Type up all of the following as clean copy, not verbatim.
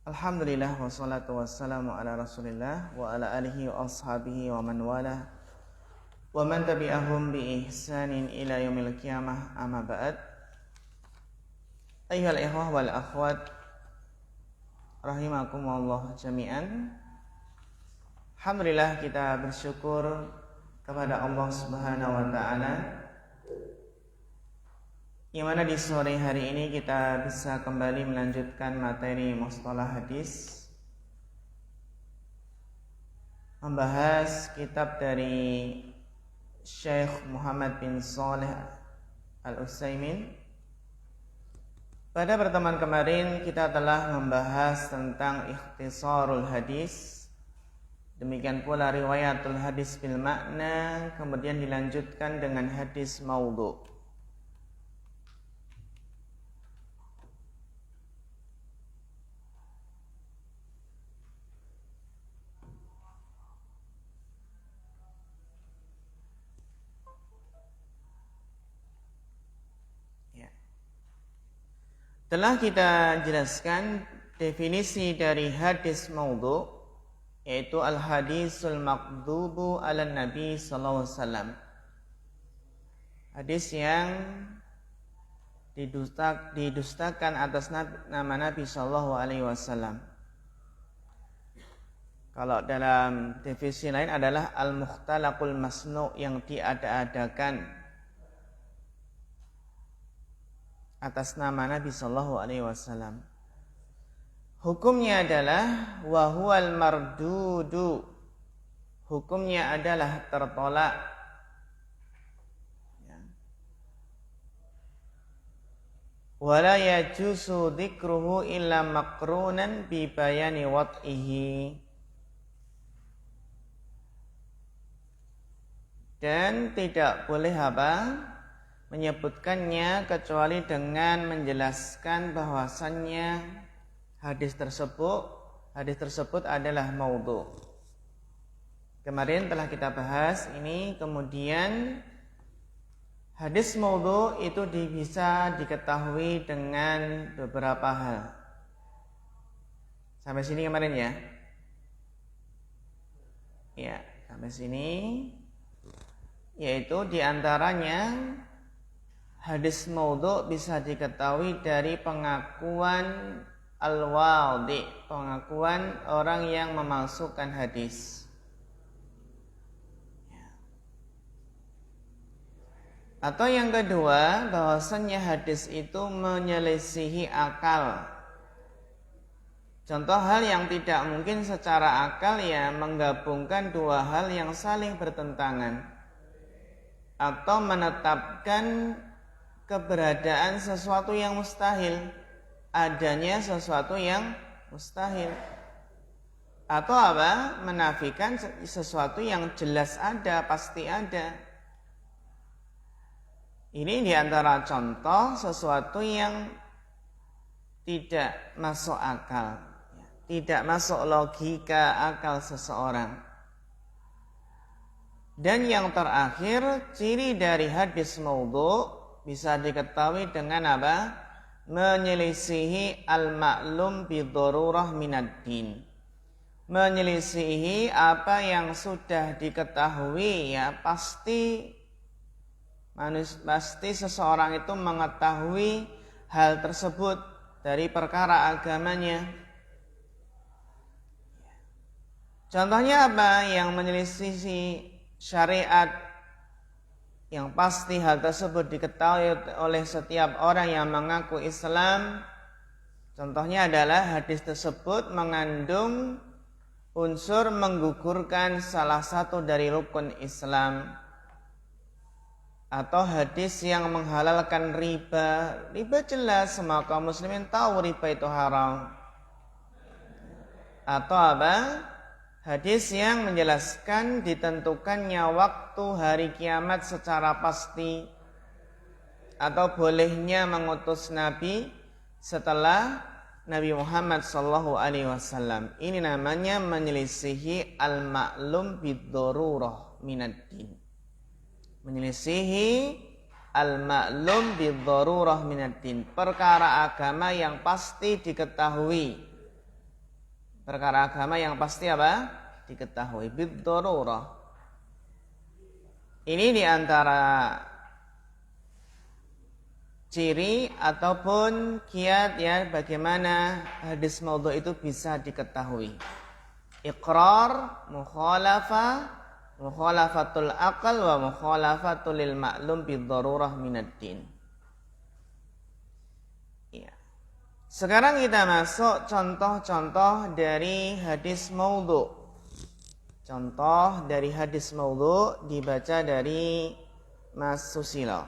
Alhamdulillah wassalatu wassalamu ala Rasulillah wa ala alihi wa ashabihi wa man wala wa man tabi'ahum bi ihsanin ila yaumil qiyamah, amma ba'd. Ayyuhal ikhwah wal akhwat rahimakumullah jami'an. Alhamdulillah, kita bersyukur kepada Allah Subhanahu wa taala yang mana di sore hari ini kita bisa kembali melanjutkan materi mustalah hadis, membahas kitab dari Syekh Muhammad bin Shalih Al-Utsaimin. Pada pertemuan kemarin kita telah membahas tentang ikhtisarul hadis, demikian pula riwayatul hadis bil makna, kemudian dilanjutkan dengan hadis maudhu. Telah kita jelaskan definisi dari hadis maudhu, yaitu al-hadisul maqdubu ala Nabi sallallahu alaihi wasallam. Hadis yang didustakan atas nama Nabi sallallahu alaihi wasallam. Kalau dalam definisi lain adalah al-mukhtalaqul masnu', yang diada-adakan atas nama Nabi sallallahu alaihi wasallam. Hukumnya adalah wa huwal mardudu. Hukumnya adalah tertolak. Wala yajuzu dzikruhu illa maqrunan bi bayani wad'ihi. Dan tidak boleh menyebutkannya kecuali dengan menjelaskan bahwasannya hadis tersebut adalah maudhu. Kemarin telah kita bahas ini. Kemudian hadis maudhu itu bisa diketahui dengan beberapa hal. Sampai sini kemarin ya? Ya, sampai sini. Yaitu diantaranya hadis maudhu bisa diketahui dari pengakuan al-wadhi, pengakuan orang yang memalsukan hadis. Atau yang kedua, bahwasannya hadis itu menyelisihi akal. Contoh hal yang tidak mungkin secara akal, ya menggabungkan dua hal yang saling bertentangan, atau menetapkan keberadaan sesuatu yang mustahil, adanya sesuatu yang mustahil, atau menafikan sesuatu yang jelas ada, pasti ada. Ini diantara contoh sesuatu yang tidak masuk akal, tidak masuk logika akal seseorang. Dan yang terakhir, ciri dari hadis maudhu bisa diketahui dengan menyelisihi al-ma'lum bidharurah minad din. Menyelisihi apa yang sudah diketahui, ya pasti seseorang itu mengetahui hal tersebut dari perkara agamanya. Contohnya yang menyelisihi syariat, yang pasti hal tersebut diketahui oleh setiap orang yang mengaku Islam. Contohnya adalah hadis tersebut mengandung unsur menggugurkan salah satu dari rukun Islam, atau hadis yang menghalalkan riba. Riba jelas, semua kaum muslimin tahu riba itu haram. Atau hadis yang menjelaskan ditentukannya waktu hari kiamat secara pasti, atau bolehnya mengutus Nabi setelah Nabi Muhammad sallallahu alaihi wasallam. Ini namanya menyelisihi al-ma'lum bid-darurah minad din. Menyelisihi al-ma'lum bid-darurah minad din, perkara agama yang pasti diketahui perkara agama yang pasti apa? Diketahui bid-darurah. Ini diantara ciri ataupun kiat ya bagaimana hadis maudhu itu bisa diketahui. Iqrar, mukhalafatul aqal wa mukhalafatul lil ma'lum bid-darurah minad din. Ya. Sekarang kita masuk contoh-contoh dari hadis maudhu. Contoh dari hadis maudhu dibaca dari Mas Susilo.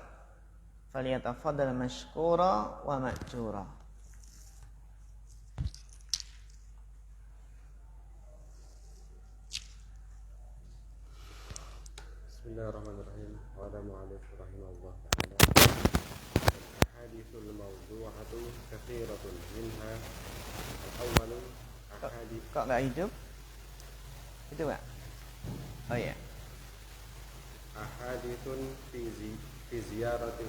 Falyatafaddal mashkura wa ma'jura. Bismillahirrahmanirrahim. Wa ala mu'alif rahimahullah ta'ala. Ahadithul mawdu'atu kathiratun minha al-awwalu ahadith. Kok gak hidup? Itu Pak? Oh iya. Ahadithun fi ziyarati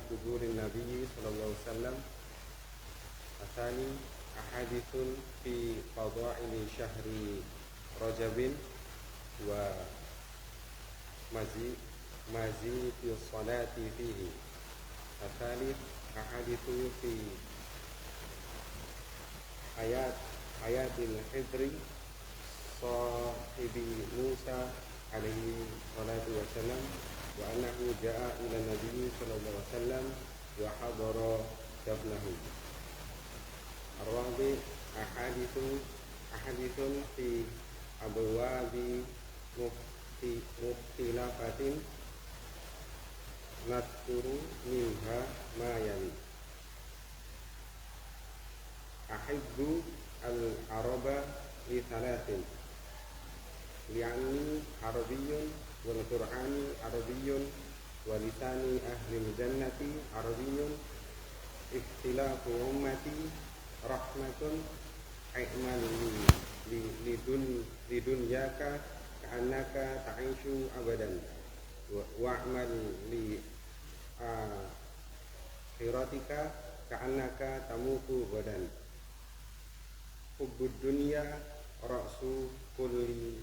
kuburin Nabi sallallahu alaihi wasallam. Atsani ahadithun fi fadaili syahri Rajabin wa mazid fi salati fihi. Atsalits ahadithu fi ayatil hidri sahibi Musa alaihi salatu wassalam wa annahu jaa ila nabi sallallahu alaihi wasallam wa hadara dafnahu. Arwabi ahadithun fi abwabi mukhtilafatin nadkuru minha ma yali. Ahibbu al-araba li thalathin li'anni arabiyyun wal qur'ani arabiyyun wa lisani ahli al-jannati arabiyyun ikhtilafu ummati rahmatun i'mal lidunyaka ka'annaka ta'ishu abadan wa'mal li akhiratika ka'annaka tamutu badan. Hubbud dunya ra'su kulli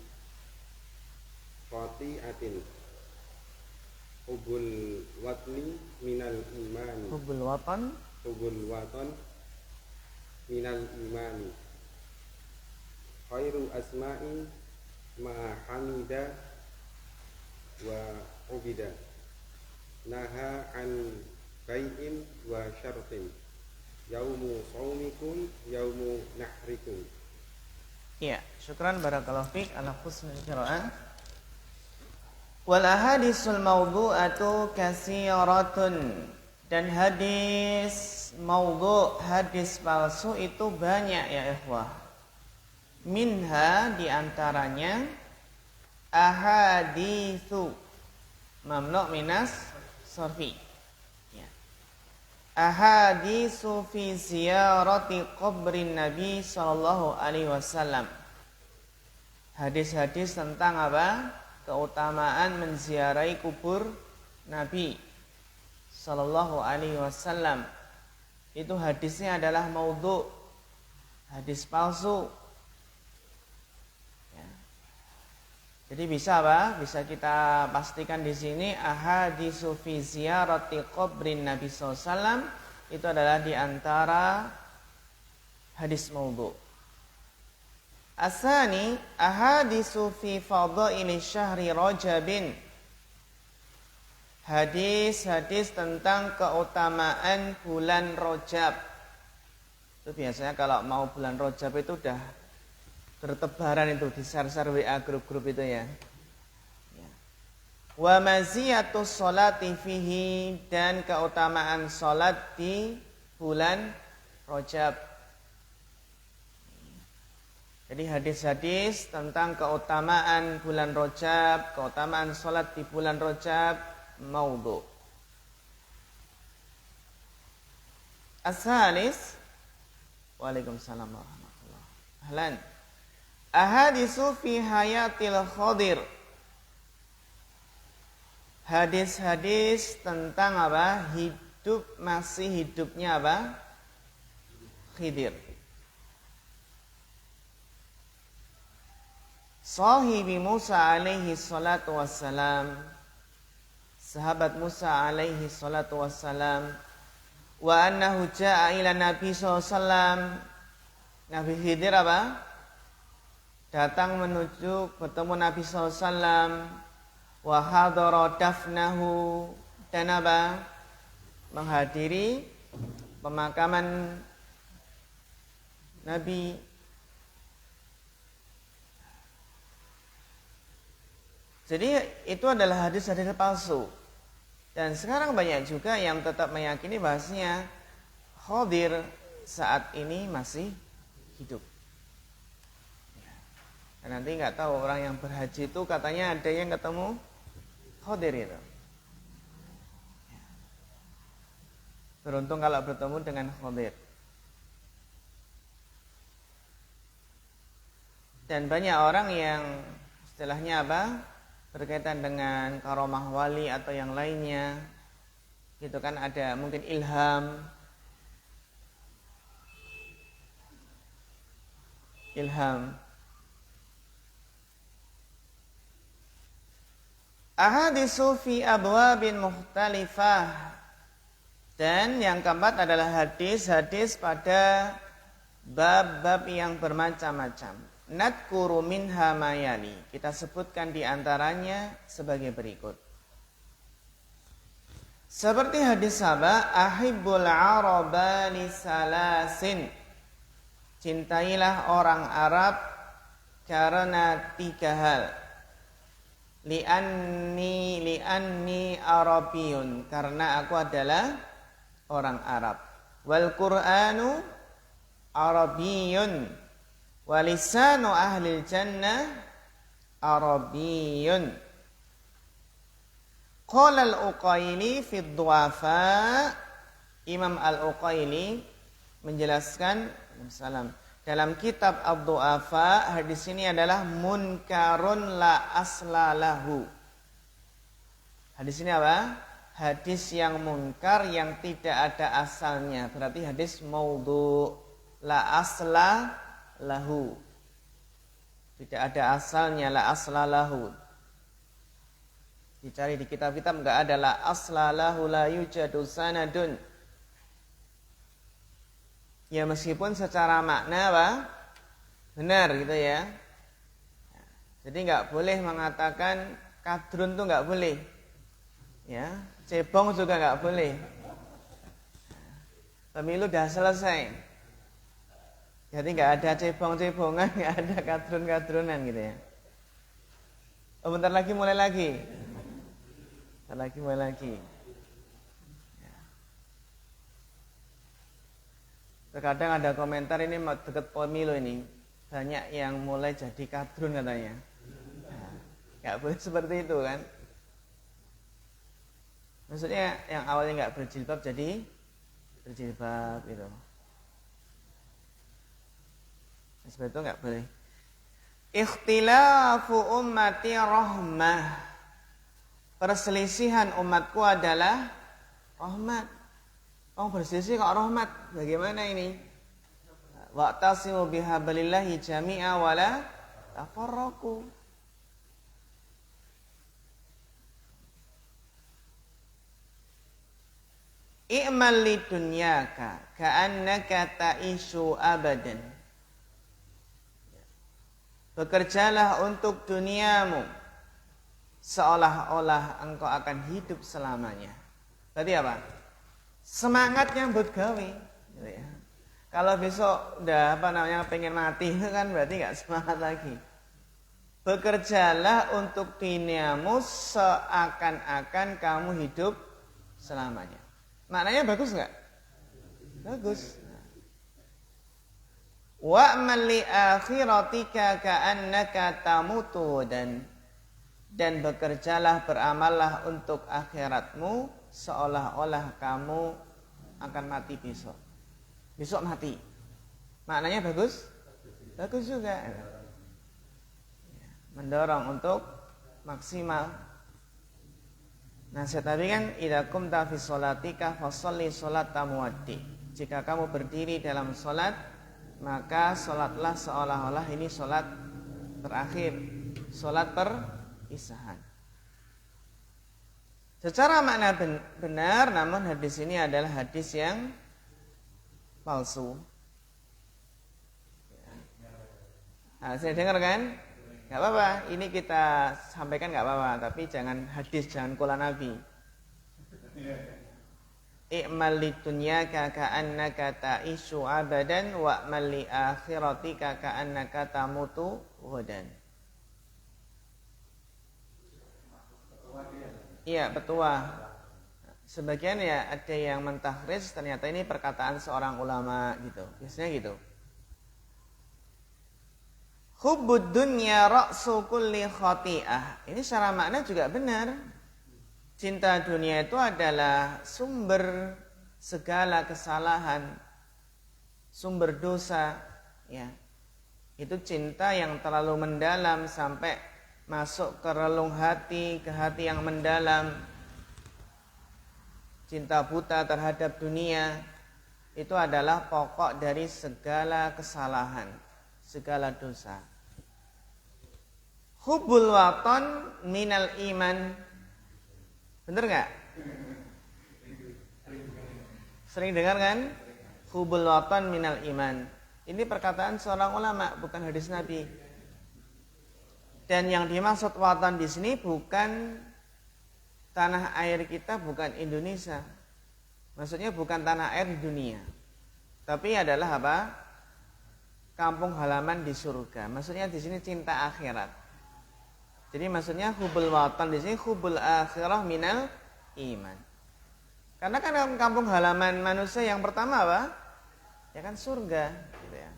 khati'atin. Hubbul watni minal iman. Hubbul watan minal imani. Khairu asma'i ma hamida wa ubida. Naha an bai'in wa syartin. Yaumu saumikum yaumu nahrikum. Iya, syukran barakallahu fiik ala husnil qiraah. Wal ahadisul mawdu'atu katsiratun, dan hadis maudhu, hadis palsu itu banyak ya ikhwah. Minha diantaranya ahaditsu mamnu' minas sarfi. Ahaditsu fi ziyarati qabrin Nabi sallallahu alaihi wasallam. Hadis-hadis tentang apa? Keutamaan menziarahi kubur Nabi sallallahu alaihi wasallam. Itu hadisnya adalah maudhu, hadis palsu. Ya. Jadi bisa apa? Bisa kita pastikan di sini ahaditsu fi ziyarati qabrin Nabi sallallahu alaihi wasallam itu adalah di antara hadis maudhu. Asani ahaditsu fi fadaili syahri Rajabin. Hadis-hadis tentang keutamaan bulan Rajab. Itu biasanya kalau mau bulan Rajab itu udah bertebaran itu di share-share WA grup-grup itu ya. Wa maziyatus sholati fihi, dan keutamaan salat di bulan Rajab. Jadi hadis-hadis tentang keutamaan bulan Rajab, keutamaan salat di bulan Rajab maudhu. As-salis, waalaikumsalam warahmatullahi wabarakatuh. Ahlan. Ahaditsu fi hayatil Khadir. Hadis-hadis tentang apa? Hidup, masih hidupnya apa? Khidir. sahibi Musa alaihi salatu wassalam, sahabat Musa alaihi salatu wassalam, wa annahu ja'a ila Nabi SAW. Nabi Khidir apa? Datang menuju bertemu Nabi SAW. Wa hadara dafnahu, dan apa? Menghadiri pemakaman Nabi. Jadi itu adalah hadis-hadis palsu. Dan sekarang banyak juga yang tetap meyakini bahasanya Khidir saat ini masih hidup. Dan nanti nggak tahu orang yang berhaji itu katanya ada yang ketemu Khidir itu. Beruntung kalau bertemu dengan Khidir. Dan banyak orang yang istilahnya apa? Berkaitan dengan karomah wali atau yang lainnya. Gitu kan, ada mungkin ilham. Ahadisu fi abwabin mukhtalifah. Dan yang keempat adalah hadis-hadis pada bab-bab yang bermacam-macam. Nadkuru minha mayali. Kita sebutkan di antaranya sebagai berikut. Seperti hadis sahabat, ahibbul araba li salasin. Cintailah orang Arab karena 3 hal. Li'anni Arabiyun, karena aku adalah orang Arab. Wal Qur'anu Arabiyun. Walisanu ahlil jannah Arabiyun. Qala al-Uqayli fi du'afa. Imam al-Uqayli menjelaskan dalam kitab Ad-Du'afa, hadis ini adalah munkarun la asla lahu. Hadis ini apa? Hadis yang munkar yang tidak ada asalnya. Berarti hadis maudhu, la asla lahu. Tidak ada asalnya, la asla lahu. Dicari di kitab-kitab enggak ada la asla lahu, la yujadu sanadun. Ya meskipun secara makna apa? Benar gitu ya. Jadi enggak boleh mengatakan kadrun itu enggak boleh. Ya, cebong juga enggak boleh. Pemilu udah selesai. Jadi enggak ada cebong-cebongan, enggak ada kadrun-kadrunan gitu ya. Oh, bentar lagi mulai lagi. Terkadang ada komentar ini dekat pemilu ini, banyak yang mulai jadi kadrun katanya. Nggak boleh seperti itu kan. Maksudnya yang awalnya nggak berjilbab jadi berjilbab gitu. Seperti itu nggak boleh. Ikhtilafu ummati rahmah. Perselisihan umatku adalah rahmat. Oh, berselisih kok rahmat? Bagaimana ini? Wa'tasimu bihablillahi jami'a wala tafarraqu. I'mal lidunyaka ka'annaka ta'ishu abadan. Bekerjalah untuk duniamu seolah-olah engkau akan hidup selamanya. Berarti apa? Semangat yang bergawe gitu ya. Kalau besok udah pengen mati kan berarti gak semangat lagi. Bekerjalah untuk duniamu seakan-akan kamu hidup selamanya. Maknanya bagus gak? Bagus. Wa'mal li akhiratika ka'annaka tamutu, dan bekerjalah, beramallah untuk akhiratmu seolah-olah kamu akan mati besok. Besok mati. Maknanya bagus? Bagus juga. Mendorong untuk maksimal. Nasihat Nabi kan, idza qumta fi sholatika fasholli sholata muwaddi. Jika kamu berdiri dalam sholat, maka sholatlah seolah-olah ini sholat terakhir. Salat perpisahan. Secara makna benar, namun hadis ini adalah hadis yang palsu. Nah, saya dengar kan? Gak apa-apa, ini kita sampaikan gak apa-apa, tapi jangan hadis, jangan qala Nabi. I'mal lidunyaka ka'annaka ta'ishu abadan wa'mal li akhiratika ka'annaka tamutu ghadan. Iya, petua. Sebagian ya ada yang mentahriz, ternyata ini perkataan seorang ulama gitu. Biasanya gitu. Hubbud dunya ra'su kulli khati'ah. Ini secara makna juga benar. Cinta dunia itu adalah sumber segala kesalahan, sumber dosa, ya. Itu cinta yang terlalu mendalam sampai masuk ke relung hati, ke hati yang mendalam. Cinta buta terhadap dunia itu adalah pokok dari segala kesalahan, segala dosa. Hubbul watan minal iman. Bener gak? Sering dengar kan? Hubbul watan minal iman. Ini perkataan seorang ulama, bukan hadis Nabi. Dan yang dimaksud watan di sini bukan tanah air kita, bukan Indonesia. Maksudnya bukan tanah air di dunia. Tapi adalah apa? Kampung halaman di surga. Maksudnya di sini cinta akhirat. Jadi maksudnya hubbul watan di sini hubbul akhirah minal iman. Karena kan kampung halaman manusia yang pertama apa? Ya kan surga, gitu ya.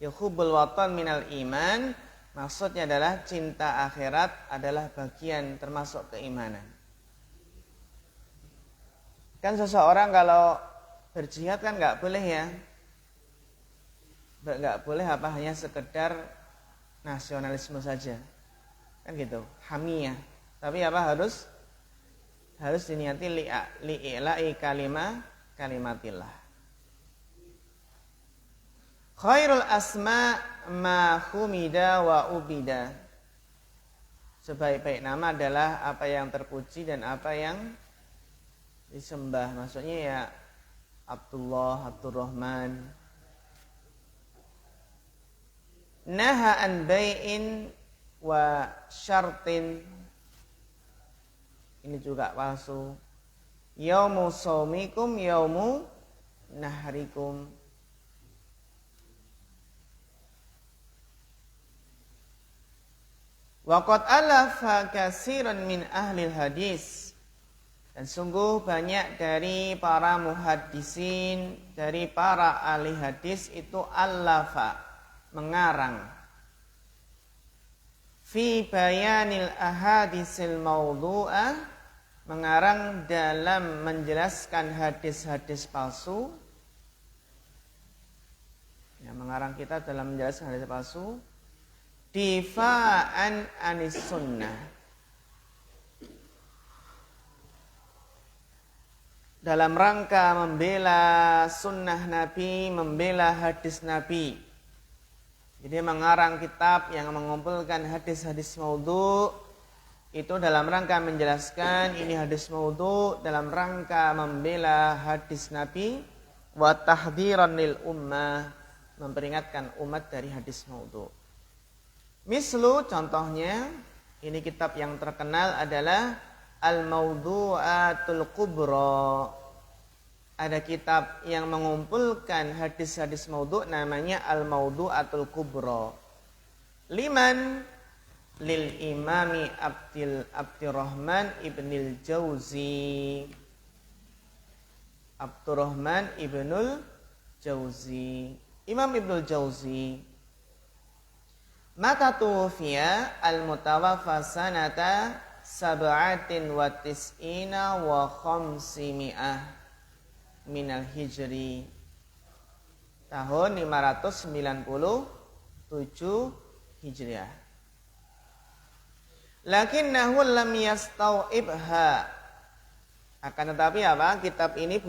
Ya hubbul watan minal iman. Maksudnya adalah cinta akhirat adalah bagian termasuk keimanan. Kan seseorang kalau berjihad kan nggak boleh ya, nggak boleh apa hanya sekedar nasionalisme saja, kan gitu, hamiyah. Tapi apa harus diniati li'ila'i kalimatillah. Khairul asma ma humida wa ubida. Sebaik-baik nama adalah apa yang terpuji dan apa yang disembah. Maksudnya ya Abdullah, Abdurrahman. Naha an bai'in wa syartin. Ini juga palsu. Yaumu saumikum yaumu nahrikum. Waqad alafa katsiran min ahlil hadis. Dan sungguh banyak dari para muhaddisin, dari para ahli hadis itu alafa, mengarang. Fi bayanil ahadisil maudhu'ah, mengarang dalam menjelaskan hadis-hadis palsu. Ya, mengarang kita dalam menjelaskan hadis palsu. Difa'an anis sunnah, dalam rangka membela sunnah Nabi, membela hadis Nabi. Jadi mengarang kitab yang mengumpulkan hadis-hadis maudhu' itu dalam rangka menjelaskan ini hadis maudhu', dalam rangka membela hadis Nabi, wa tahdhiran lil ummah, memperingatkan umat dari hadis maudhu'. Mislu, contohnya, ini kitab yang terkenal adalah Al-Mawdu'atul Kubra. Ada kitab yang mengumpulkan hadis-hadis maudhu' namanya Al-Mawdu'atul Kubra. Liman? Lil Imami Abdurrahman Ibnul Jauzi. Abdurrahman Ibnul Jauzi. Imam Ibnul Jauzi. Mata tuwfiya al-mutawaffa sanata sab'atin wa tis'ina wa khamsimi'ah minal hijri. Tahun 597 Hijriah. Lakinnahu lam yastau'ibha. Akan tetapi apa? Kitab ini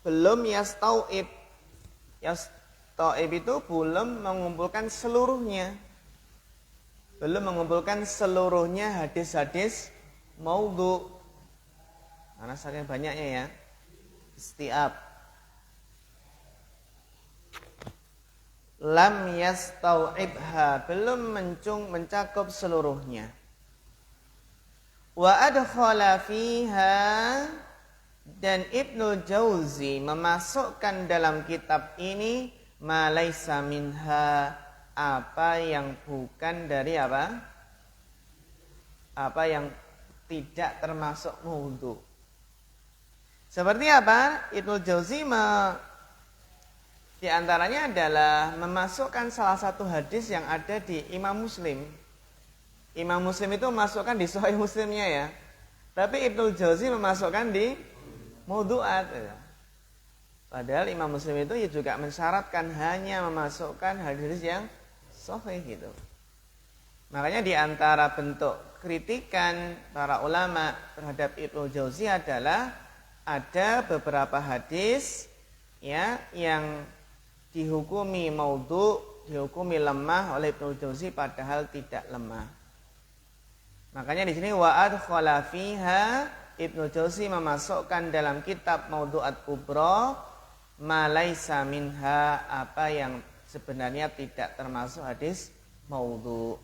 belum yastau'ib. Yastau'ib itu belum mengumpulkan seluruhnya. belum mengumpulkan seluruhnya hadis-hadis maudhu. Karena saking banyaknya ya. Istiab. Lam yastau'ibha, belum mencakup seluruhnya. Wa adkhala fiha, dan Ibnu Jauzi memasukkan dalam kitab ini ma laisa minha, apa yang bukan dari apa? Apa yang tidak termasuk maudhu. Seperti apa? Ibnu Jauzi di antaranya adalah memasukkan salah satu hadis yang ada di Imam Muslim. Imam Muslim itu memasukkan di Sahih Muslimnya ya. Tapi Ibnu Jauzi memasukkan di maudhu'at. Padahal Imam Muslim itu juga mensyaratkan hanya memasukkan hadis yang sahih gitu. Makanya di antara bentuk kritikan para ulama terhadap Ibnu Jauzi adalah ada beberapa hadis ya yang dihukumi maudhu, dihukumi lemah oleh Ibnu Jauzi padahal tidak lemah. Makanya di sini wa adkhala fiha, Ibnu Jauzi memasukkan dalam kitab Maudhu'at Kubra ma laisa minha, apa yang sebenarnya tidak termasuk hadis maudhu.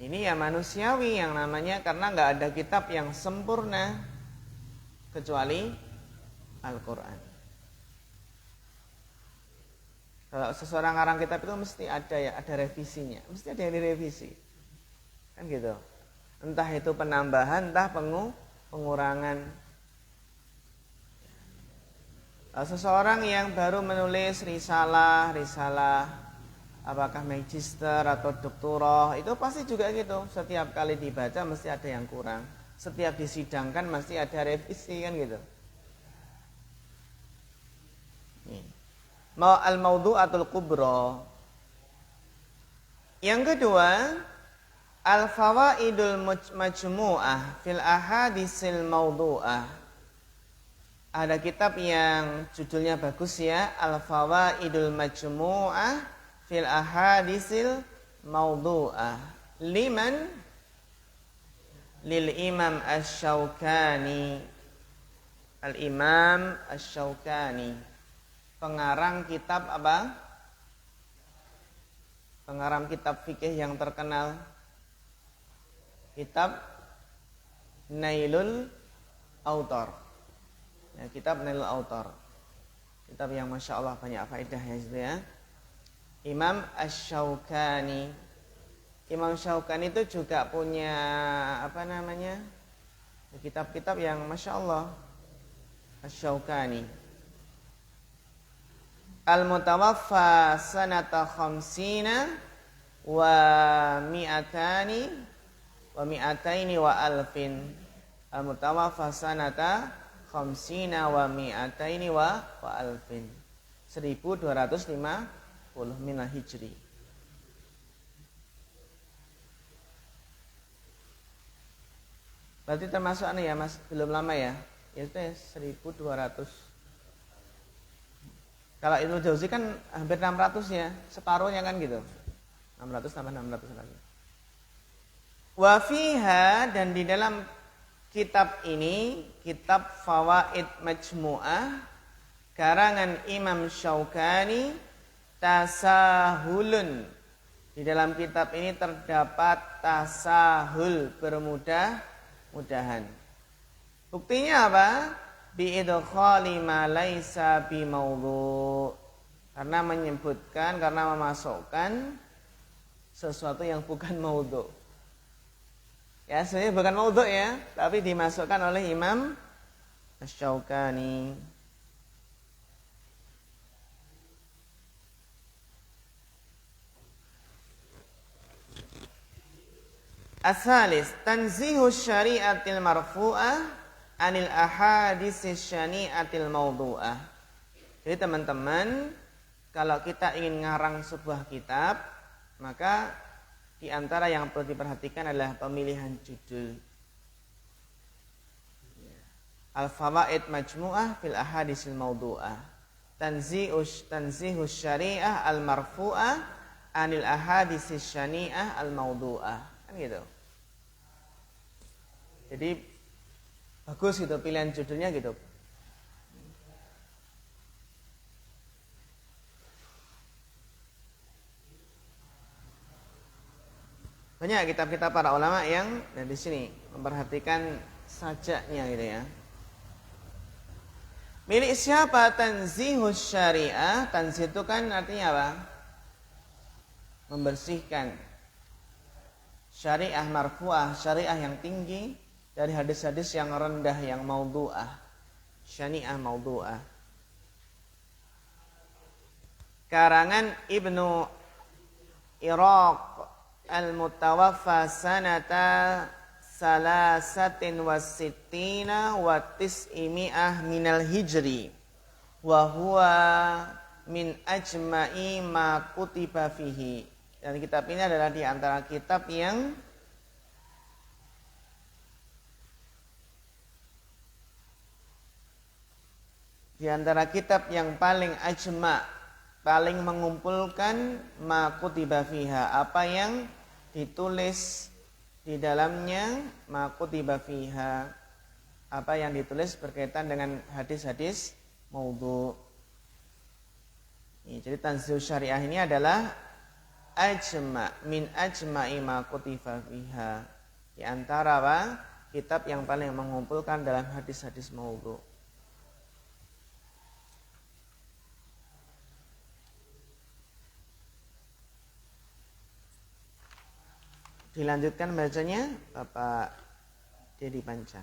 Ini ya manusiawi yang namanya, karena nggak ada kitab yang sempurna kecuali Al-Quran. Kalau seseorang ngarang kitab itu mesti ada revisinya, mesti ada yang direvisi, kan gitu. Entah itu penambahan, entah pengurangan. Seseorang yang baru menulis risalah, apakah magister atau doktorah, itu pasti juga gitu. Setiap kali dibaca mesti ada yang kurang. Setiap disidangkan mesti ada revisi, kan gitu. Al-Maudhu'atul Kubra. Yang kedua, Al-Fawaidul Majmu'ah fil Ahadisil Maudhu'ah. Ada kitab yang judulnya bagus ya, Al-Fawaidul Majmu'ah fil Ahadisil Maudhu'ah. Lil Imam Asy-Syaukani. Al-Imam Asy-Syaukani, pengarang kitab apa? Pengarang kitab fikih yang terkenal, kitab Nailul Autar. Ya, kitab Nailul Autar. Kitab yang Masya Allah banyak faedahnya itu ya. Imam Asy-Syaukani. Imam Syaukani itu juga punya kitab-kitab yang Masya Allah. Asy-Syaukani. Al-Mutawaffa sanata khamsina wa mi'ataini wa alfin. Al-Mutawaffa sanata khamsina wa mi'ataini wa alfin. 1250 minal hijri. Berarti termasuk ya Mas, belum lama ya. Itu 1200. Kalau Ibnu Jauzi kan hampir 600 ya, separuhnya kan gitu. 600 tambah 600 lagi. Wa fiha, dan di dalam kitab ini, kitab Fawaid Majmu'ah karangan Imam Syaukani, tasahulun. Di dalam kitab ini terdapat tasahul, bermudah-mudahan. Buktinya apa? Bi'idkhali ma laisa bimaudhu, karena memasukkan sesuatu yang bukan maudhu. Ya, sebenarnya bukan maudhu ya, tapi dimasukkan oleh Imam Asy-Syaukani. As-salis, tanzihu syari'atil marfu'ah anil ahadisis syani'atil maudhu'ah. Jadi teman-teman, kalau kita ingin ngarang sebuah kitab, maka di antara yang perlu diperhatikan adalah pemilihan judul. Al-Fawaid Majmu'ah fil Ahadisil Maudhu'ah. Tanzihus syari'ah al-marfu'ah anil ahaditsis syani'ah al-maudhu'ah. Kan gitu. Jadi bagus gitu pilihan judulnya gitu. Banyak kitab-kitab para ulama yang dari sini memperhatikan sajaknya gitu ya. Milik siapa tanzihus syariah? Tanzih itu kan artinya apa? Membersihkan syariah marfu'ah, syariah yang tinggi dari hadis-hadis yang rendah, yang maudhu'ah. Syariah maudhu'ah. Karangan Ibnu Iraq al-mutawaffa sanata salasatin wasittina wa tis'imi'ah minal hijri wa huwa min ajma'i ma kutiba fihi. Dan kitab ini adalah di antara kitab yang paling ajma', paling mengumpulkan ma kutiba fiha, apa yang ditulis di dalamnya, ma kutiba fiha, apa yang ditulis berkaitan dengan hadis-hadis maudhu'. Jadi tanzih syariah ini adalah min ajma'i ma kutiba fiha, di antara apa? Kitab yang paling mengumpulkan dalam hadis-hadis maudhu'. Dilanjutkan bacanya Bapak Dedi Panca.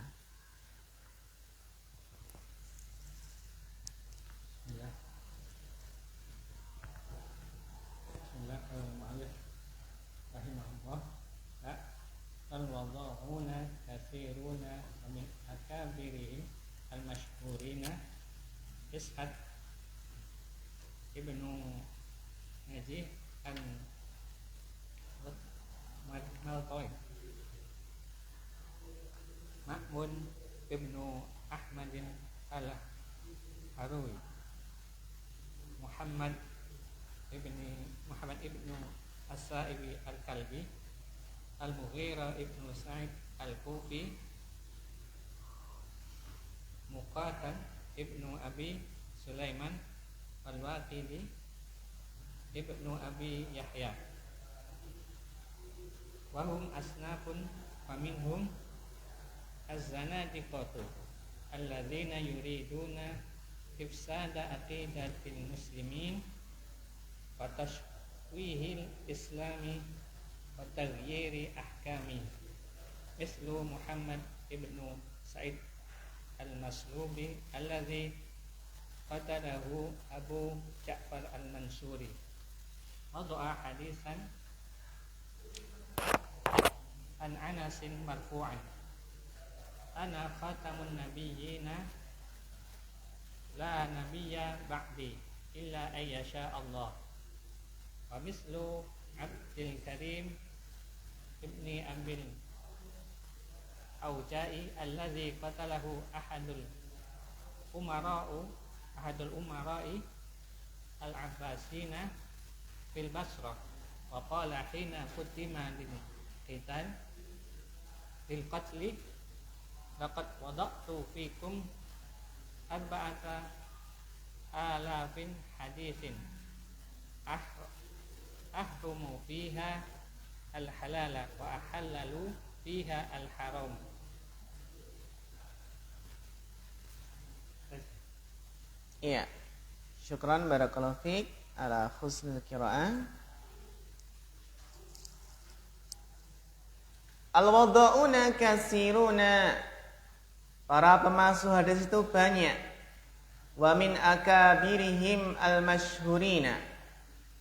Al-wadha'una katsiruna wa min akabirihim al-mashhurina Ishaq Ibnu Najih Maltoy, Ma'mun Ibnu Ahmadin al-Harui, Muhammad Ibnu As-Sa'ibi al-Kalbi, Al-Mughirah Ibnu Sa'id al-Kufi, Muqatan Ibnu Abi Sulaiman al-Waqidi, Ibnu Abi Yahya. Wahum asnafun faminhum az-zanadiqatu alladzina yuriduna ifsada aqidatil muslimin wa tashwihil islami wa taghyiri ahkami, mislu Muhammad ibnu Sa'id al-Maslubi alladzi qatalahu Abu Ja'far al-Mansuri, wada'a hadisan an Anasin marfu'an, ana khatamun nabiyyina la nabiyya ba'di illa ayyasha Allah, wa mislu Abdul Karim ibni Abil Auja'i alladzi qatalahu ahadul umara'i al-Abbasina fil Basrah, wa qala hina quddima lil qatli laqad wada'tu fikum arba'ata alafin hadithin ahrumu fiha al-halala wa ahallalu fiha al-haram. Iya. Syukran barakallahu fiik ala husnul qiraah. Al-wadha'una katsiruna, para pemasuk hadis itu banyak. Wa min akabirihim al-masyhurina,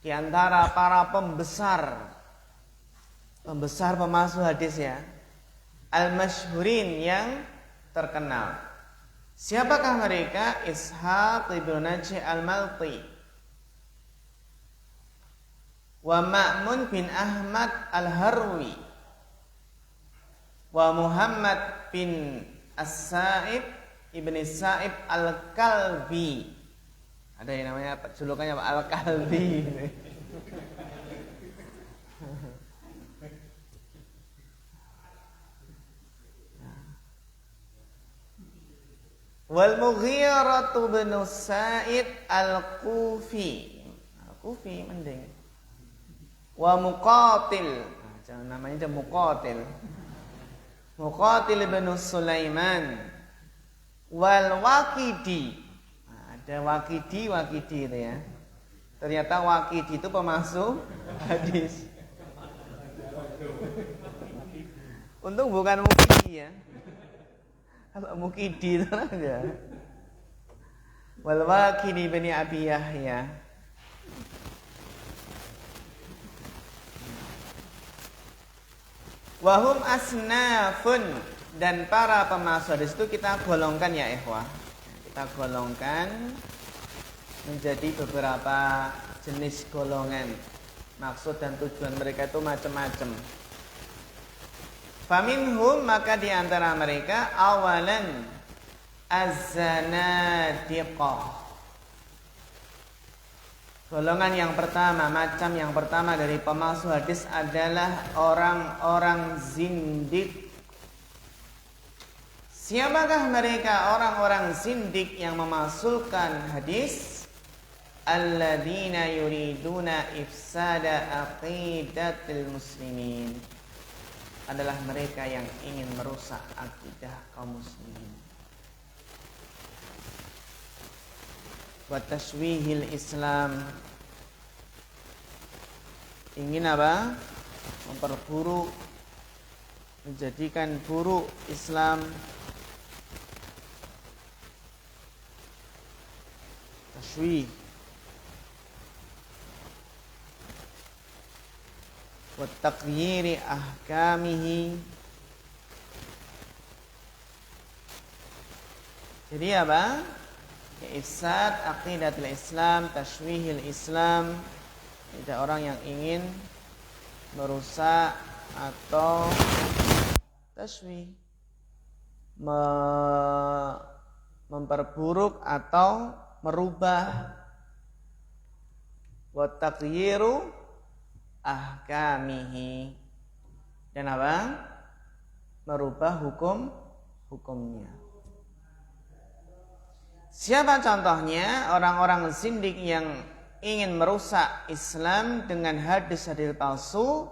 di antara para pembesar pemasuk hadis ya, al-masyhurin yang terkenal. Siapakah mereka? Ishaq ibnu Najih al-Malti, wa Ma'mun bin Ahmad al-Harwi, wa Muhammad bin As-Sa'ib ibni Sa'ib al-Kalbi. Ada yang namanya julukannya Al-Kalbi. Wal Mughirah bin Sa'id Al-Kufi. Al-Kufi mending. Wa Muqatil. Nah, jangan namanya Muqatil. Muqatil bin Sulaiman. Wal Waqidi. Nah, ada Waqidi itu ya. Ternyata Waqidi itu pemasuk hadis. Untung bukan Mukidi ya. Kalau Mukidi itu enggak. Wal Waqidi bin Abi Yahya. Wahum asnafun, dan para pemasuk hadis itu kita golongkan ya ikhwah. Kita golongkan menjadi beberapa jenis golongan. Maksud dan tujuan mereka itu macam-macam. Faminhum, maka di antara mereka awalan az-zanadiqah. Golongan yang pertama, macam yang pertama dari pemalsu hadis adalah orang-orang zindik. Siapakah mereka orang-orang zindik yang memalsukan hadis? Alladzina yuriduna ifsada aqidatil muslimin. Adalah mereka yang ingin merusak akidah kaum muslimin. Wa tashwihil Islam, ingin apa? Memperburuk, menjadikan buruk Islam. Tashwih. Wa taqyiri ahkamihi. Jadi apa? Ifsad aqidatul Islam, tashwihil Islam. Ada orang yang ingin merusak atau tashwih, memperburuk atau merubah. Wa taghyiru ahkamihi, dan apa? Merubah hukumnya. Siapa contohnya? Orang-orang zindik yang ingin merusak Islam dengan hadis-hadis palsu.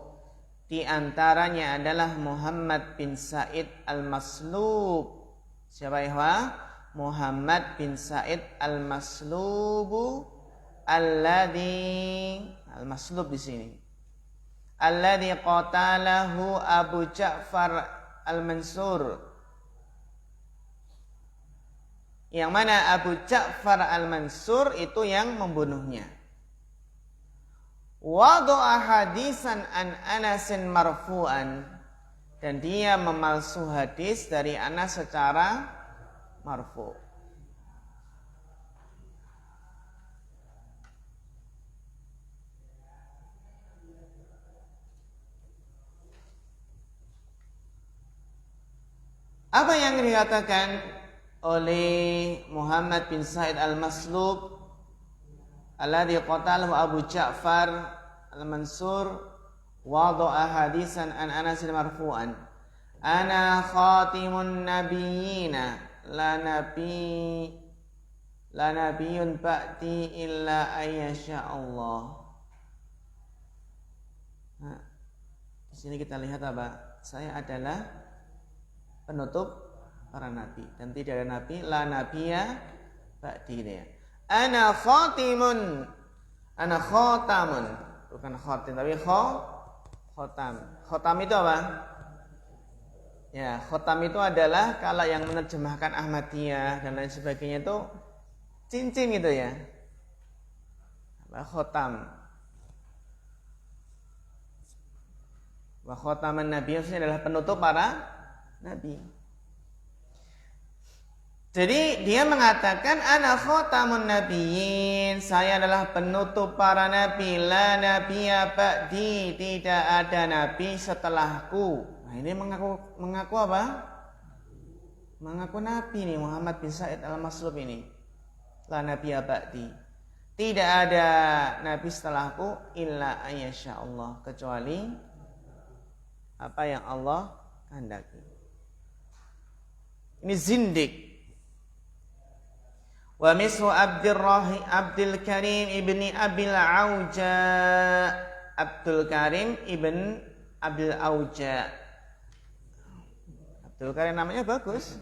Di antaranya adalah Muhammad bin Sa'id Al-Maslub. Siapa ya? Muhammad bin Sa'id Al-Maslubu, alladhi, Al-Maslub di sini. Alladhi qatalahu Abu Ja'far Al-Mansur. Yang mana Abu Ja'far Al-Mansur itu yang membunuhnya. Wada'a hadisan an Anasin marfu'an, dan dia memalsu hadis dari Anas secara marfu'. Apa yang dikatakan oleh Muhammad bin Sa'id Al-Maslub alladhi qatalahu Abu Ja'far Al-Mansur? Wada'a hadisan an Anas marfu'an, ana khatimun nabiyyina la nabiyyun ba'di illa ayyasha Allah. Nah, di sini kita lihat apa? Saya adalah penutup para nabi, dan tidak ada nabi, la nabiyya ba'di ya. Ana khatamun, bukan khatim tapi khotam. Khotam itu apa? Ya, khotam itu adalah kalau yang menerjemahkan Ahmadiyah dan lain sebagainya itu cincin gitu ya. Apa khotam? Wa khotaman nabi itu adalah penutup para nabi. Jadi dia mengatakan ana khatamun nabiyyin, saya adalah penutup para nabi, la nabiyya ba'di, tidak ada nabi setelahku. Nah, ini mengaku apa? Mengaku nabi nih Muhammad bin Sa'id Al-Maslub ini. La nabiyya ba'di. Tidak ada nabi setelahku illa ayyasha Allah, kecuali apa yang Allah kehendaki. Ini zindik. Wa mislu Abdul Karim ibni Abil Auja. Abdul Karim ibn Abil Auja. Abdul Karim namanya bagus.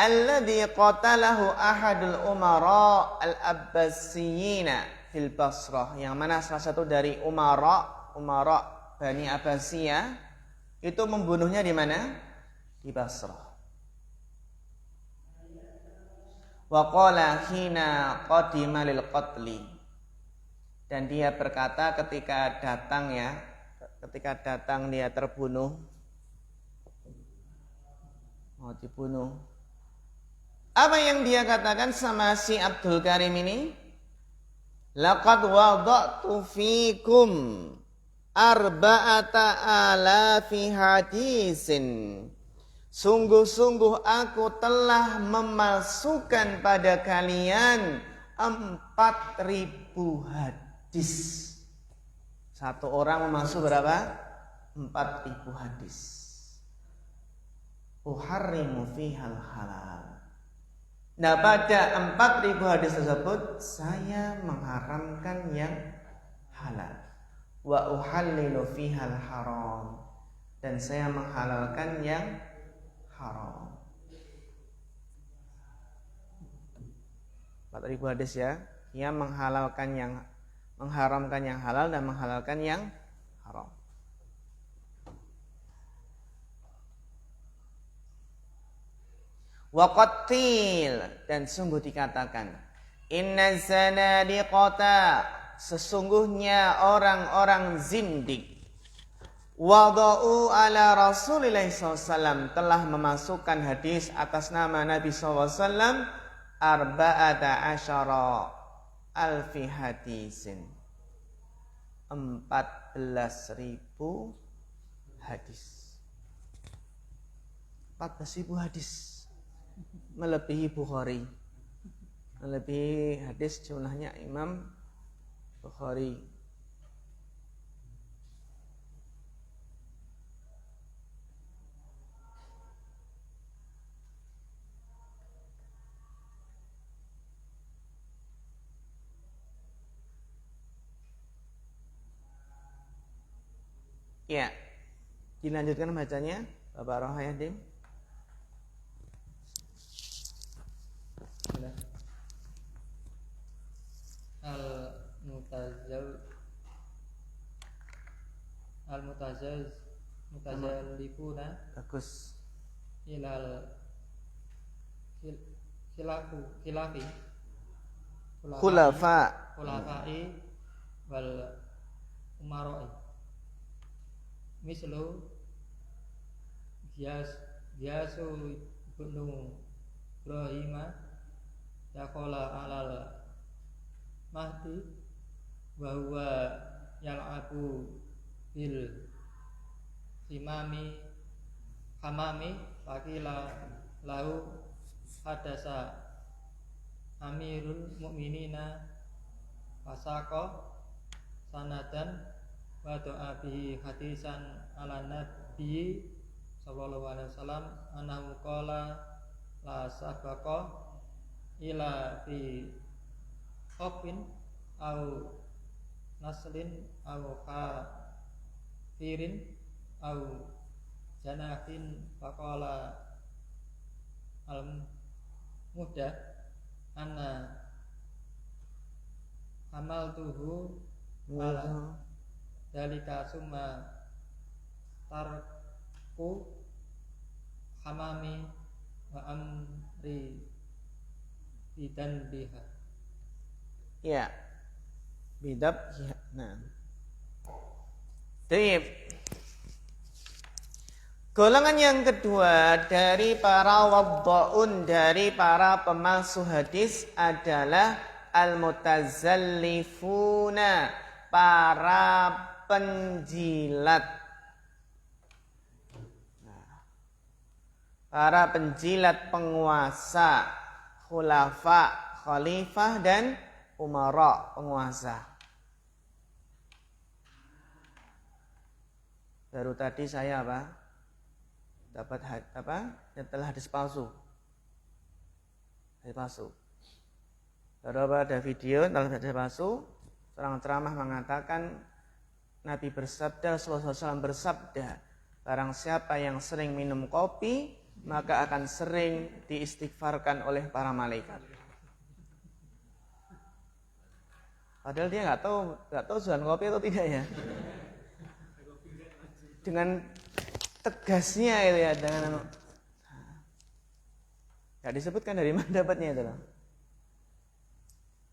Alladhi qatalahu ahadul umara al-abbasiyina fil Basrah. Yang mana salah satu dari umara Bani Abbasiyah itu membunuhnya di mana? Di Basrah. Wa qala hina qadima lil qatli. Dan dia berkata ketika datang dia terbunuh, mau dibunuh. Apa yang dia katakan sama si Abdul Karim ini? Laqad wada'tu fikum arba'ata alafi hadisin. Sungguh-sungguh aku telah memasukkan pada kalian 4.000 hadis. Satu orang memasuk berapa? 4.000 hadis. Uharrimu fihal halal. Nah, pada 4.000 hadis tersebut saya mengharamkan yang halal. Wa uhallilu fihal haram. Dan saya menghalalkan yang haram. 4.000 hadis ya. Ia mengharamkan yang halal dan menghalalkan yang haram. Waqatil, dan sungguh dikatakan, inna zanadiqata, sesungguhnya orang-orang zindik, wada'u ala Rasulillah SAW, telah memasukkan hadis atas nama Nabi SAW, arba'ata asyara alfi hadisin, 14.000 hadis. 14.000 hadis, melebihi Bukhari, melebihi hadis jumlahnya Imam Bukhari. Ya, dilanjutkan bacanya Bapak Rohayadim. Mutazallifuna Bagus. ilal khulafai wal umarai mislu Giyasu ibnu Ibrahima yaqala alal mahdi wa huwa yal'abu bil hamami fakila lahu hadasa amirul mu'minina fasaqo sanadan wa do'a bihi hadisan ala nabi sallallahu alaihi wasallam annahu qala la sabaqa ila fi khofin au naslin au kafirin au janafin faqala al mudah anna amaltuhu ala dalika summa tarku hamami wa amri bidan biha. Ya, bidab. Nah, jadi golongan yang kedua dari para wadda'un, dari para pemalsu hadis adalah al-mutazallifuna, para penjilat. Para penjilat penguasa, khulafa, khalifah dan umara, penguasa. Baru tadi saya dapat telah hadis palsu. Hadis palsu. Lalu ada video dalam hadis palsu, seorang ceramah mengatakan Nabi bersabda, Rasulullah SAW bersabda, barang siapa yang sering minum kopi, maka akan sering diistighfarkan oleh para malaikat. Padahal dia nggak tahu jualan kopi atau tidak ya. Dengan tegasnya itu ya, dengan nggak disebutkan dari mana dapatnya itu loh.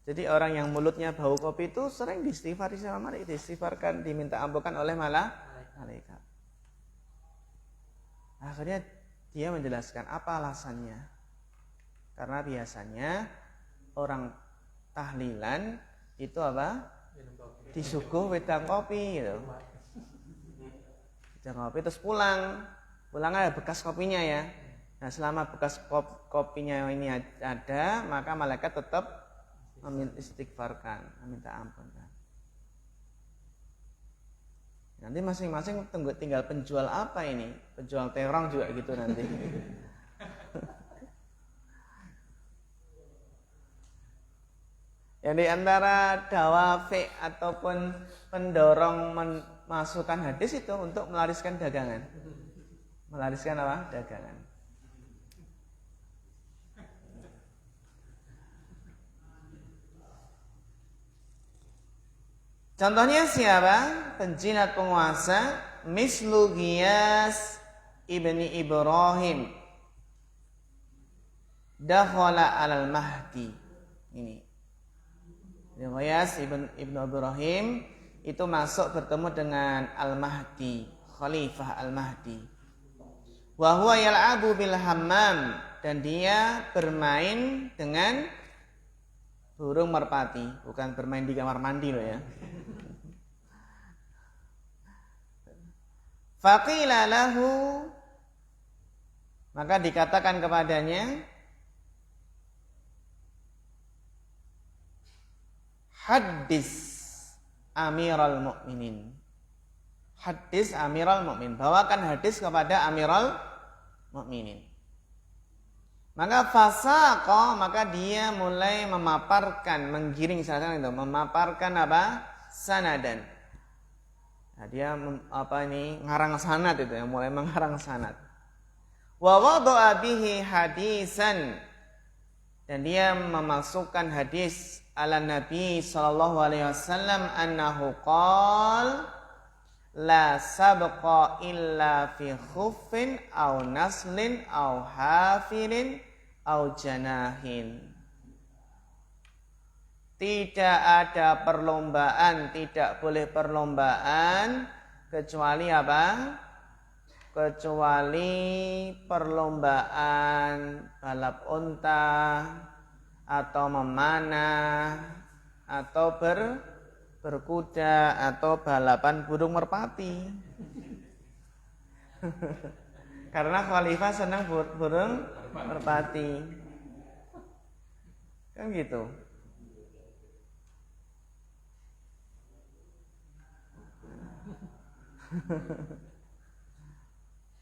Jadi orang yang mulutnya bau kopi itu sering diistighfari sama malaikat, diistighfarkan, diminta ampunkan oleh malaikat. Akhirnya dia menjelaskan apa alasannya. Karena biasanya orang tahlilan itu apa? Disuguh wedang kopi gitu. Wedang kopi terus pulang ada bekas kopinya ya. Nah selama bekas kopinya ini ada, maka malaikat tetap istighfarkan, meminta ampun. Nanti masing-masing tinggal penjual apa ini? Penjual terong juga gitu nanti. Yang di antara dawafi ataupun pendorong memasukkan hadis itu untuk melariskan dagangan. Melariskan apa? Dagangan. Contohnya siapa? Penjilat penguasa mislu Ghiyas ibni Ibrahim dakhala alal Mahdi. Ini Ghiyas ibnu Ibrahim itu masuk bertemu dengan Al-Mahdi, Khalifah Al-Mahdi. Wa huwa yal'abu bil hammam, dan dia bermain dengan burung merpati, bukan bermain di kamar mandi loh ya. Faqila lahu, maka dikatakan kepadanya, hadis Amirul Mukminin. Hadis Amirul Mukminin, bawakan hadis kepada Amirul Mukminin. Maka fasaqa, maka dia mulai memaparkan, menggiring itu, memaparkan apa? Sanadan. Nah, dia ngarang sanad itu ya, mulai mengarang sanad. Wa wada'a bihi hadisan, dan dia memasukkan hadis ala Nabi sallallahu alaihi wasallam annahu qala la sabqa illa fi khuffin aw naslin aw hafirin aw janahin. Tidak ada perlombaan, tidak boleh perlombaan kecuali apa? Kecuali perlombaan balap unta atau memanah atau berkuda atau balapan burung merpati. Karena khalifah senang burung merpati. Kan gitu.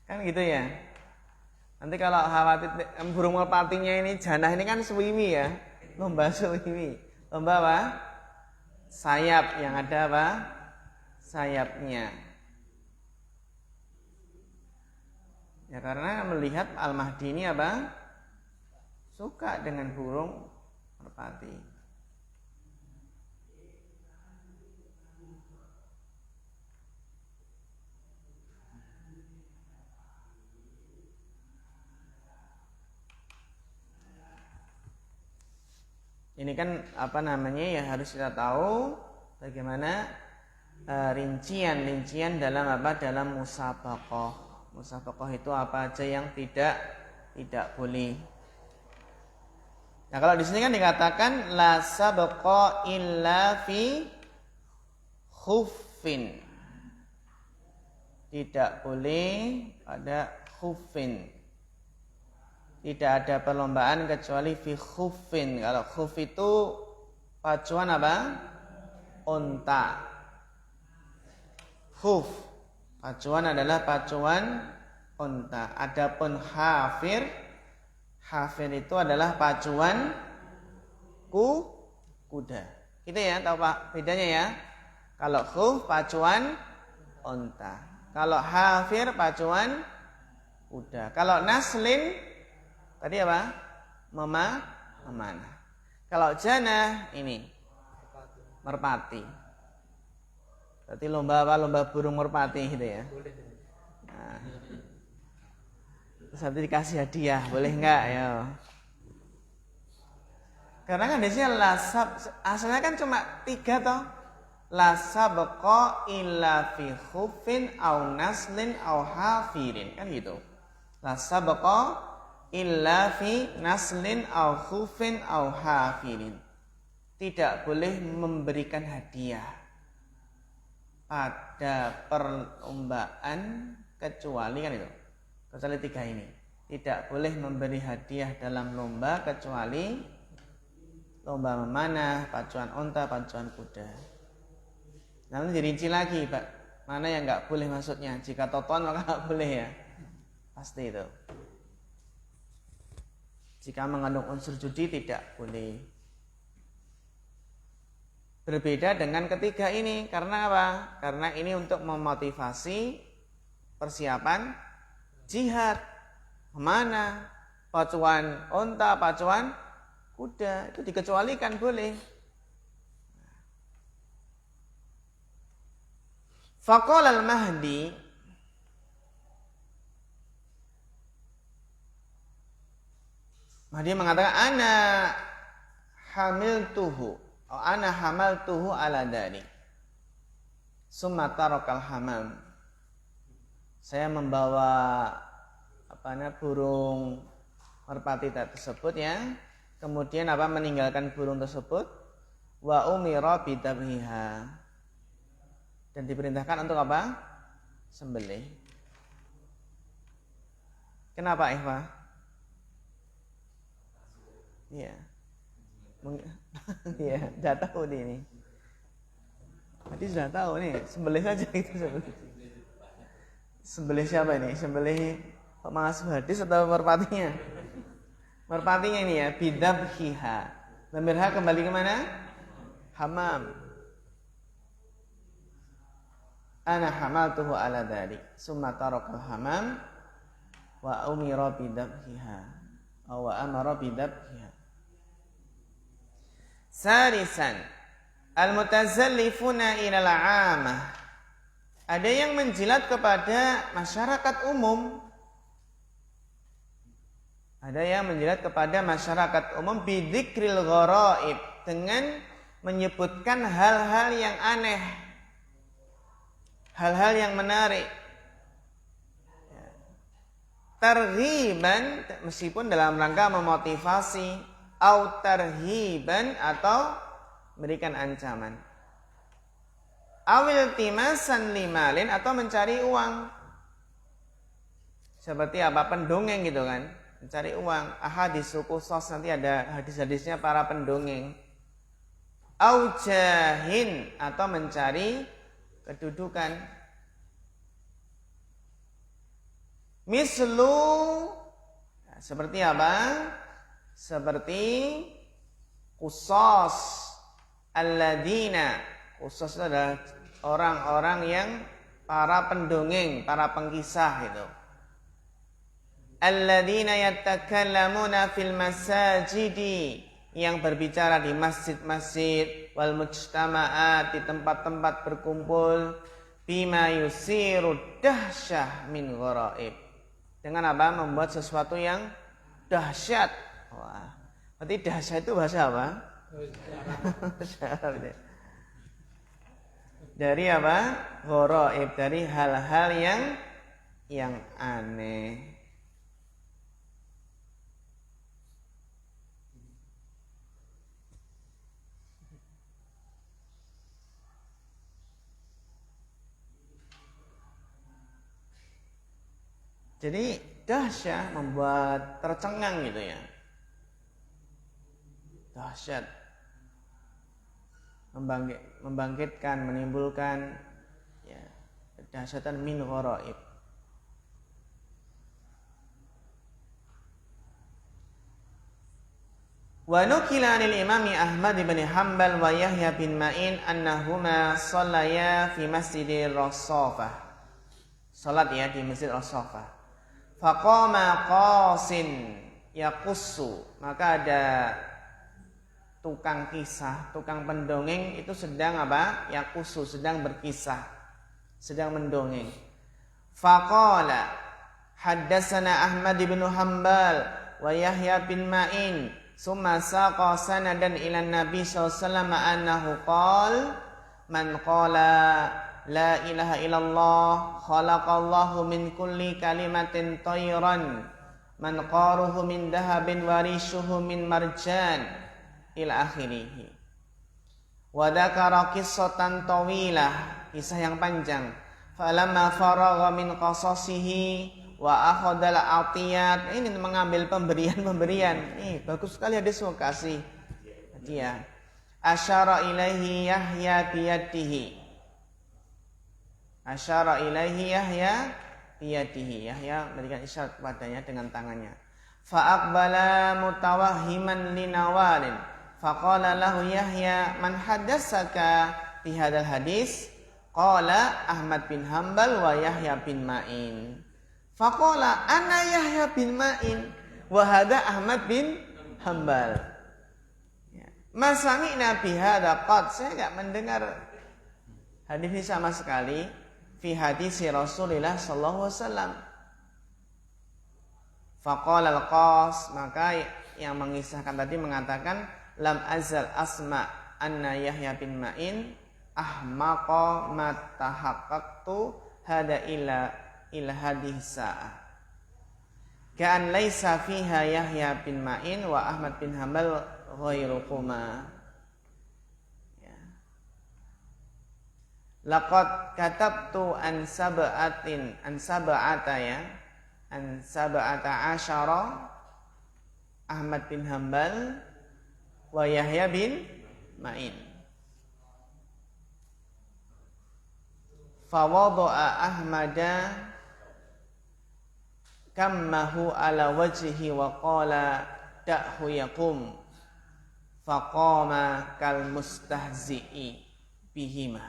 Kan gitu ya. Nanti kalau khawatir burung merpatinya ini janah ini kan suwiwi ya. Lomba suwiwi. Lomba apa? Sayap, yang ada apa? Sayapnya. Ya karena melihat Al-Mahdi ini apa? Suka dengan burung merpati. Ini kan ya harus kita tahu bagaimana rincian dalam dalam musabaqah. Musabaqah itu apa aja yang tidak boleh. Nah, kalau di sini kan dikatakan la sabqa illa fi khuffin. Tidak boleh pada khuffin. Tidak ada perlombaan kecuali fi khuffin. Kalau khuf itu pacuan apa? Unta. Khuf. Pacuan adalah pacuan unta. Adapun hafir itu adalah pacuan kuda. Gitu ya, tahu Pak bedanya ya? Kalau khuf pacuan unta. Kalau hafir pacuan kuda. Kalau naslin tadi apa? Memanah. Kalau janah ini merpati. Berarti lomba apa? Lomba burung merpati gitu ya. Nah. Terus nanti dikasih hadiah, boleh enggak ya? Karena kan di sini lasab, asalnya kan cuma 3 toh. La sabqa illa fi khufin au naslin au hafirin, kan gitu. La sabqa illa fi naslin au khufin au hafirin. Tidak boleh memberikan hadiah pada perlombaan kecuali kan itu. Kecuali 3 ini. Tidak boleh memberi hadiah dalam lomba kecuali lomba memanah, pacuan unta, pacuan kuda. Namun dirinci lagi, Pak. Mana yang enggak boleh maksudnya? Jika totoan maka enggak boleh ya. Pasti itu. Jika mengandung unsur judi tidak boleh. Berbeda dengan ketiga ini. Karena apa? Karena ini untuk memotivasi persiapan jihad. Memanah, pacuan unta, pacuan kuda, itu dikecualikan boleh. Faqala al-Mahdi mengatakan ana hamiltuhu ana hamaltuhu ala dhalik summa tarakal hamam. Saya membawa burung merpati tersebut ya. Kemudian meninggalkan burung tersebut wa umira bidabhiha dan diperintahkan untuk apa? Sembelih. Kenapa Eva? Iya. Iya, sudah tahu ini. Tadi sudah tahu nih, sembelih saja itu sembelih. Sembelih siapa ini? Sembelih Pak Mas Hadis atau merpatinya? Merpatinya ini ya, bidabhiha. Lamir kembali ke mana? Hamam. Ana hamaltuhu ala dhalik. Summa tarakal hamam wa umira bidabhiha. Wa amara bidabhiha. Sarisan. Al-mutazallifuna ilal 'amah. Ada yang menjilat kepada masyarakat umum. Ada yang menjilat kepada masyarakat umum bidzikril gharaib, dengan menyebutkan hal-hal yang aneh, hal-hal yang menarik. Targhiban, meskipun dalam rangka memotivasi, au tarhiban, atau memberikan ancaman. Awil timasan limalin, atau mencari uang. Seperti pendongeng gitu kan. Mencari uang. Ahadis qusas, nanti ada hadis-hadisnya para pendongeng. Aujahin, atau mencari kedudukan. Mislu, seperti apa? Seperti qusas alladzina. Qusas itu adalah orang-orang yang para pendongeng, para pengkisah itu. Alladzina yattakallamuna fil masajidi, yang berbicara di masjid-masjid, wal mujtama'at, di tempat-tempat berkumpul, bima yusiru dahsyah min gharaib, dengan apa? Membuat sesuatu yang dahsyat. Wah, berarti dahsyat itu bahasa apa? Dari apa? Gharaib, dari hal-hal yang aneh. Jadi dahsyat, membuat tercengang gitu ya. Dahsyat, membangkitkan, menimbulkan ya dahsyatan min gharaib. Wa nukila anil imami Ahmad bin Hanbal wa Yahya bin Ma'in annahuma shallaya fi masjidil Rasafah. Salat ya di Masjid Rasafah. Faqama qasin yaqussu, maka ada tukang kisah, tukang pendongeng itu sedang apa? Yaqussu, sedang berkisah, sedang mendongeng. Faqala haddatsana Ahmad bin Hanbal wa Yahya bin Ma'in summa saqa sanadan ila Nabi sallallahu alaihi wasallam annahu qala man qala la ilaha illallah khalaqallahu min kulli kalimatin tayran man qaruhu min dahabin warishuhu min marjan ila akhirih. Wa dzakara qissatan tawilah, kisah yang panjang. Falamma faragha min qasasihi wa akhadal atiyat, ini mengambil pemberian. Bagus sekali hadis mau kasih hadiah. Asyara ilaihi Yahya biyadihi. Asyara ilaihi Yahya biyadihi. Yahya memberikan isyarat kepadanya dengan tangannya. Fa aqbala mutawahhiman linawalin. Faqala lahu Yahya man hadatsaka bi hadzal hadis? Qala Ahmad bin Hanbal wa Yahya bin Ma'in. Faqala ana Yahya bin Ma'in wa hadza Ahmad bin Hanbal. Ma sami'na bi hadza qad, saya enggak mendengar hadis ini sama sekali fi hadis Rasulullah sallallahu alaihi wasallam. Faqala al-Qas, maka yang mengisahkan tadi mengatakan lam azal asma anna Yahya bin Ma'in ahmaqa ma tahaqqaqtu hada ila hadhihi sa'ah. Ka'an laisa fiha Yahya bin Ma'in wa Ahmad bin Hanbal ghairuhuma. Ya. Laqad katabtu an sab'ata asyara Ahmad bin Hanbal wa Yahya bin Ma'in. Fawadu'a Ahmada kammahu ala wajhihi wa qala da'hu yaqum faqama kal mustahzi'i bihima.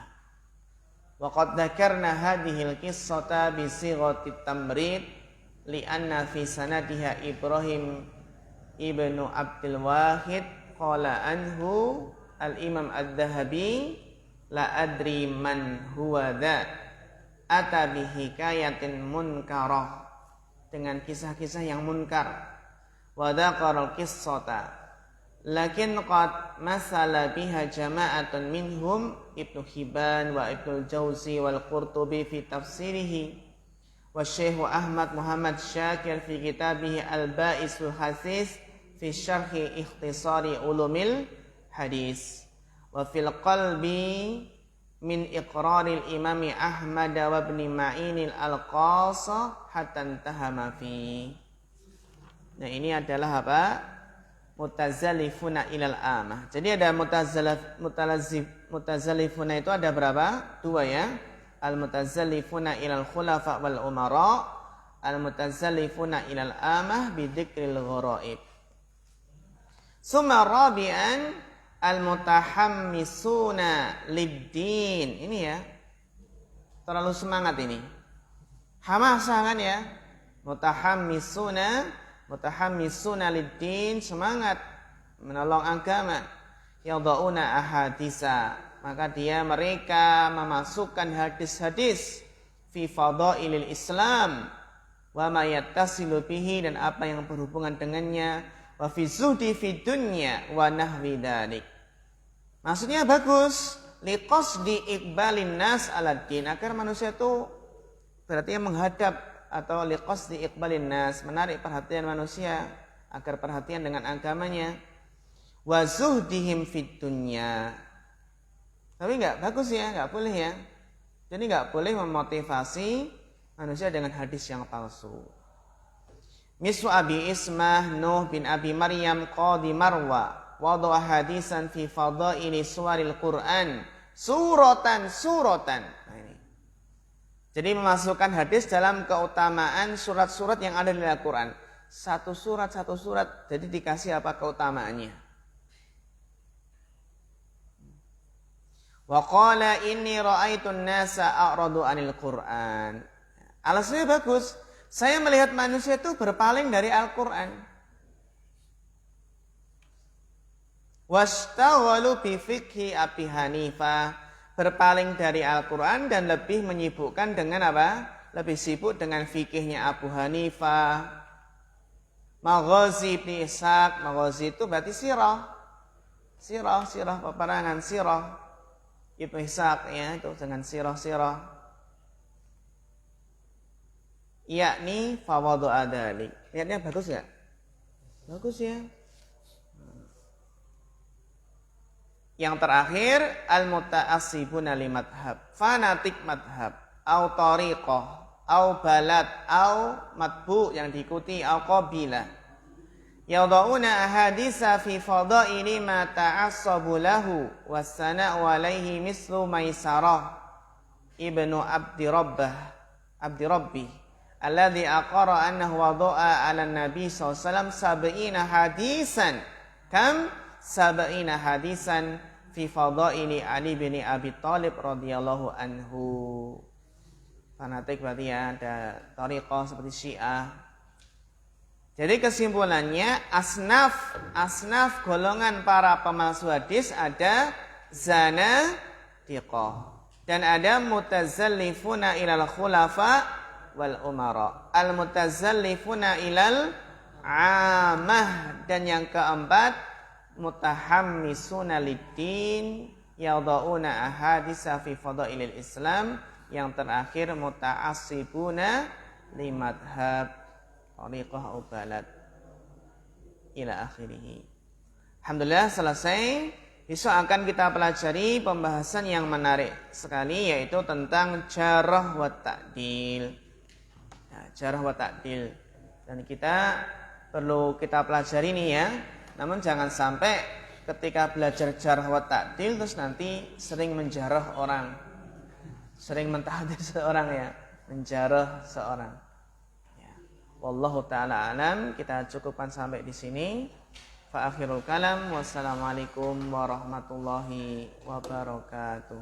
Wa qad dzakarna hadhihi al-qissata bi sighati tamrid li anna fi sanadiha Ibrahim ibnu Abdul Wahid qala anhu al-Imam Ad-Dhahabi la adri man huwa dha ata bi hikayatin munkarah, dengan kisah-kisah yang munkar. Wa dzaqara qissata lakin qad masala biha jama'atun minhum Ibnu Hibban wa Ibnu Jauzi wal Qurtubi fi tafsirihi wa Syekh Ahmad Muhammad Syakir fi kitabih Al-Ba'isul Hasis fi syarhi ikhtisari ulumil hadis. Wa fil qalbi min iqraril imami Ahmad wa ibn Ma'inil al-qasa hatta intahama fi. Nah, ini adalah apa? Mutazalifuna ilal amah. Jadi ada mutazalifuna itu ada berapa? Dua ya. Al-mutazalifuna ilal khulafa wal umara, al-mutazalifuna ilal amah bidzikril gharaib. Summa rabi'an al-mutahammisuna lid-din. Ini ya. Terlalu semangat ini. Hamasah kan ya? Mutahammisuna lid-din, semangat menolong agama. Yadhauna ahadisa, maka mereka memasukkan hadis-hadis fi fadailil Islam wa ma yattasilu bihi, dan apa yang berhubungan dengannya, wa fi zuhdi fi dunya wa nahwi dzalik. Maksudnya bagus, liqasdi iqbalin nas ala din, agar manusia itu berarti menghadap, atau liqasdi iqbalin nas, menarik perhatian manusia agar perhatian dengan agamanya. Wa zuhdihim fid dunya. Tapi enggak bagus ya, enggak boleh ya. Jadi enggak boleh memotivasi manusia dengan hadis yang palsu. Mislu Abi Ismah Nuh bin Abi Maryam qadi Marwa wada'a hadisan fi fadaili suwaril Qur'an suratan. Nah, ini. Jadi memasukkan hadis dalam keutamaan surat-surat yang ada di Al-Quran. Satu surat, jadi dikasih apa keutamaannya. Wa qala inni ra'aitun nasa a'radu 'anil Qur'an. Alasannya bagus. Saya melihat manusia itu berpaling dari Al-Qur'an. Wastaghalu bi fiqhi Abi Hanifah. Berpaling dari Al-Qur'an dan lebih menyibukkan dengan apa? Lebih sibuk dengan fikihnya Abu Hanifah. Maghazi Ibn Ishaq. Maghazi itu berarti sirah. Sirah, peperangan sirah. Ibn Ishaq ya, itu dengan sirah. Yakni fawadu adalik. Lihatnya bagus enggak? Bagus ya. Yang terakhir al-muta'assibuna li madhab. Fanatik madhab, au tariqah, au balad, au matbu yang diikuti, au qabilah. Yada'una ahaditsa fi fadaili ma ta'assabu lahu was-sana'u alaihi mislu Maisarah ibnu Abdi Rabbi alladhi aqara annahu wada'a 'ala an-nabi sallallahu alaihi wasallam 70 hadisan. Kam 70 hadisan fi fadaili Ali bin Abi Thalib radhiyallahu anhu. Fanatik berarti ya, ada tariqah seperti Syiah. Jadi kesimpulannya asnaf golongan para pemalsu hadis ada zanadiqah dan ada mutazallifuna ilal khulafa wal umara. Al mutazallifuna ilal amah, dan yang keempat mutahammisuna lid-din yadhauna ahaditsa fi fadailil Islam. Yang terakhir muta'assibuna li madhab tariqah ubalat ila akhirih. Alhamdulillah selesai. Besok akan kita pelajari pembahasan yang menarik sekali, yaitu tentang jarh wa ta'dil. Jarh wa ta'dil. Dan kita perlu kita pelajari ini ya. Namun jangan sampai ketika belajar jarh wa ta'dil terus nanti sering menjarah orang, sering mentahdir seorang ya, menjarah seorang. Wallahu ta'ala alam. Kita cukupkan sampai di sini. Fa akhirul kalam. Wassalamualaikum warahmatullahi wabarakatuh.